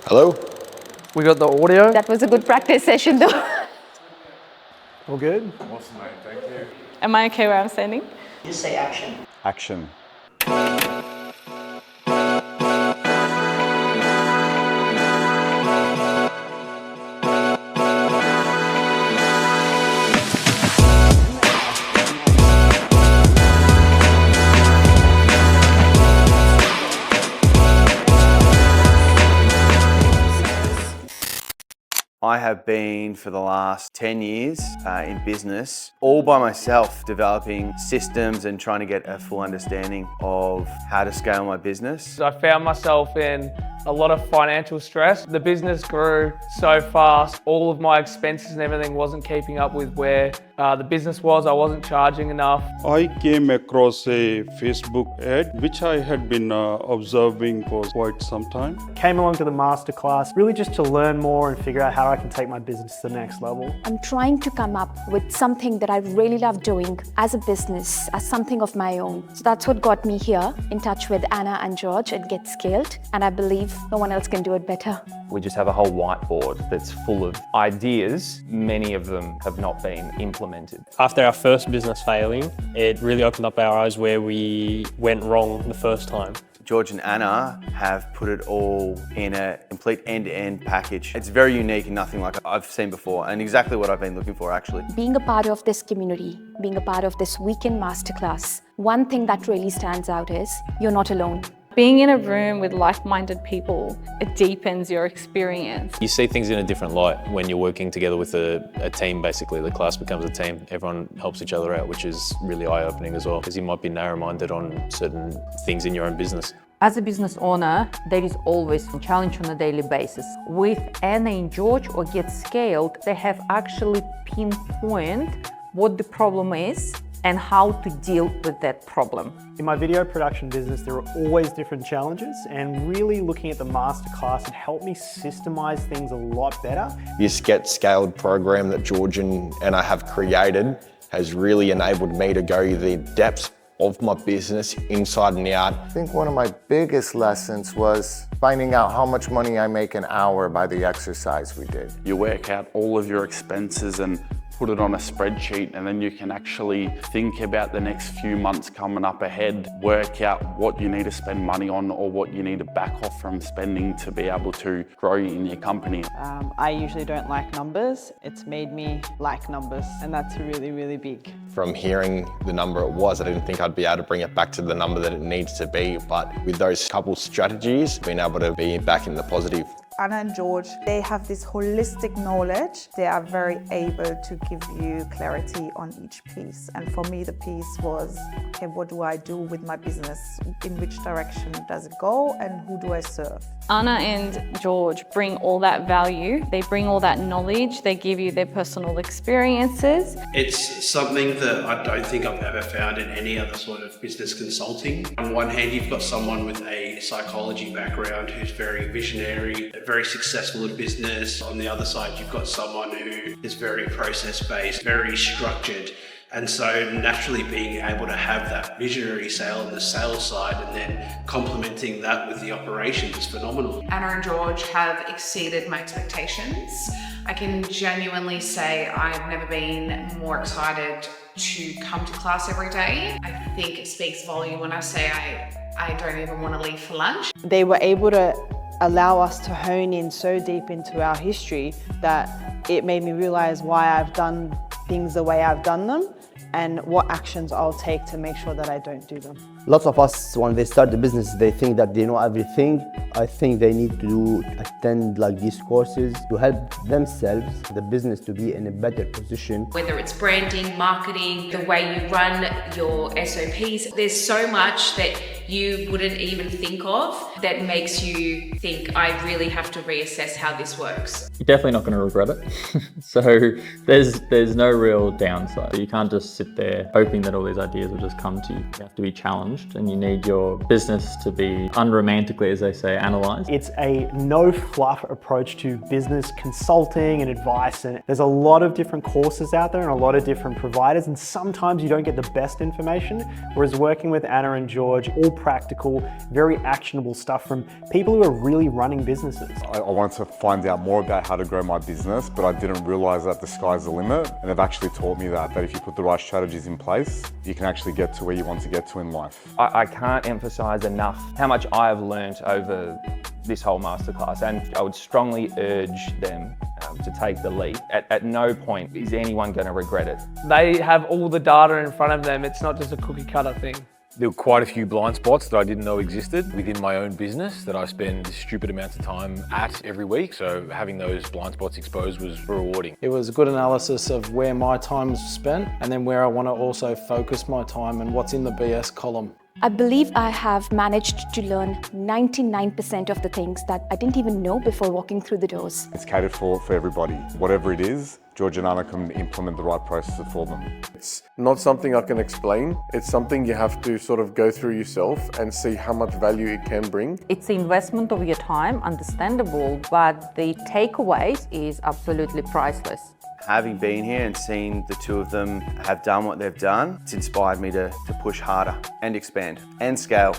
Hello? We got the audio. That was a good practice session though. All good? Awesome, mate. Thank you. Am I okay where I'm standing? Just say action. Action. I have been for the last 10 years in business, all by myself, developing systems and trying to get a full understanding of how to scale my business. I found myself in a lot of financial stress. The business grew so fast, all of my expenses and everything wasn't keeping up with where the business was. I wasn't charging enough. I came across a Facebook ad which I had been observing for quite some time. Came along to the masterclass really just to learn more and figure out how I can take my business to the next level. I'm trying to come up with something that I really love doing as a business, as something of my own. So that's what got me here, in touch with Anna and George at Get Scaled, and I believe no one else can do it better. We just have a whole whiteboard that's full of ideas. Many of them have not been implemented. After our first business failing, it really opened up our eyes where we went wrong the first time. George and Anna have put it all in a complete end-to-end package. It's very unique and nothing like I've seen before, and exactly what I've been looking for actually. Being a part of this community, being a part of this weekend masterclass, one thing that really stands out is you're not alone. Being in a room with like-minded people, it deepens your experience. You see things in a different light when you're working together with a team, basically. The class becomes a team. Everyone helps each other out, which is really eye-opening as well, because you might be narrow-minded on certain things in your own business. As a business owner, there is always a challenge on a daily basis. With Anna and George or Get Scaled, they have actually pinpointed what the problem is and how to deal with that problem. In my video production business, there are always different challenges, and really looking at the masterclass, it helped me systemize things a lot better. This Get Scaled program that George and I have created has really enabled me to go the depths of my business inside and out. I think one of my biggest lessons was finding out how much money I make an hour by the exercise we did. You work out all of your expenses and put it on a spreadsheet, and then you can actually think about the next few months coming up ahead, work out what you need to spend money on or what you need to back off from spending to be able to grow in your company. I usually don't like numbers. It's made me like numbers, and that's really, really big. From hearing the number it was, I didn't think I'd be able to bring it back to the number that it needs to be, but with those couple strategies, being able to be back in the positive. Anna and George, they have this holistic knowledge. They are very able to give you clarity on each piece. And for me, the piece was, okay, what do I do with my business? In which direction does it go, and who do I serve? Anna and George bring all that value. They bring all that knowledge. They give you their personal experiences. It's something that I don't think I've ever found in any other sort of business consulting. On one hand, you've got someone with a psychology background who's very visionary, very successful in business. On the other side, you've got someone who is very process-based, very structured. And so naturally being able to have that visionary sale on the sales side and then complementing that with the operations is phenomenal. Anna and George have exceeded my expectations. I can genuinely say I've never been more excited to come to class every day. I think it speaks volume when I say I don't even want to leave for lunch. They were able to allow us to hone in so deep into our history that it made me realize why I've done things the way I've done them and what actions I'll take to make sure that I don't do them. Lots of us, when they start the business, they think that they know everything. I think they need to attend like these courses to help themselves, the business, to be in a better position. Whether it's branding, marketing, the way you run your SOPs, there's so much that you wouldn't even think of that makes you think, I really have to reassess how this works. You're definitely not going to regret it. So there's no real downside. You can't just sit there hoping that all these ideas will just come to you. You have to be challenged, and you need your business to be unromantically, as they say, analysed. It's a no fluff approach to business consulting and advice, and there's a lot of different courses out there and a lot of different providers, and sometimes you don't get the best information, whereas working with Anna and George, all practical, very actionable stuff from people who are really running businesses. I wanted to find out more about how to grow my business, but I didn't realize that the sky's the limit. And they've actually taught me that if you put the right strategies in place, you can actually get to where you want to get to in life. I can't emphasize enough how much I've learnt over this whole masterclass, and I would strongly urge them to take the leap. At no point is anyone going to regret it. They have all the data in front of them. It's not just a cookie cutter thing. There were quite a few blind spots that I didn't know existed within my own business that I spend stupid amounts of time at every week. So having those blind spots exposed was rewarding. It was a good analysis of where my time is spent and then where I want to also focus my time and what's in the BS column. I believe I have managed to learn 99% of the things that I didn't even know before walking through the doors. It's catered for everybody. Whatever it is, George and Anna can implement the right process for them. It's not something I can explain. It's something you have to sort of go through yourself and see how much value it can bring. It's the investment of your time, understandable, but the takeaways is absolutely priceless. Having been here and seen the two of them have done what they've done, it's inspired me to push harder and expand and scale.